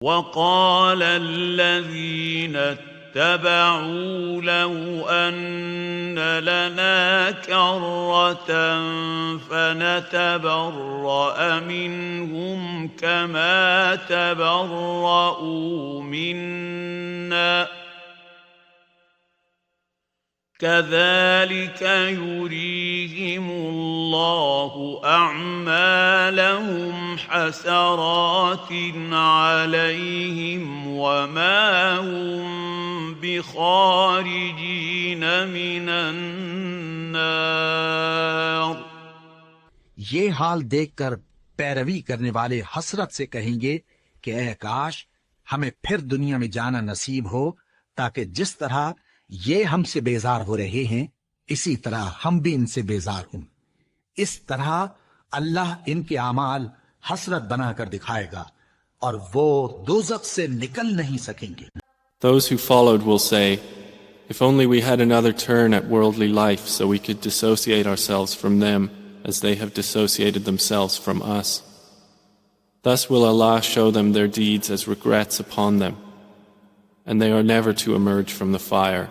وقال الذين اتبعوا لو أن لنا كرة فنتبرأ منهم كما تبرؤوا منا كذلك يريهم الله أعمالهم حسرات عليهم وما هم بخارجين من النار. ये हाल देखकर पैरवी करने वाले हसरत से कहेंगे कि ऐ काश हमें फिर दुनिया में जाना नसीब हो, ताकि जिस तरह ये हमसे बेजार हो रहे हैं इसी तरह हम भी इनसे बेजार हों. इस तरह अल्लाह इनके आमाल हसरत बनाकर दिखाएगा और वो दोज़ख से निकल नहीं सकेंगे. Those who followed will say, if only we had another turn at worldly life so we could dissociate ourselves from them as they have dissociated themselves from us. Thus will Allah show them their deeds as regrets upon them, and they are never to emerge from the fire.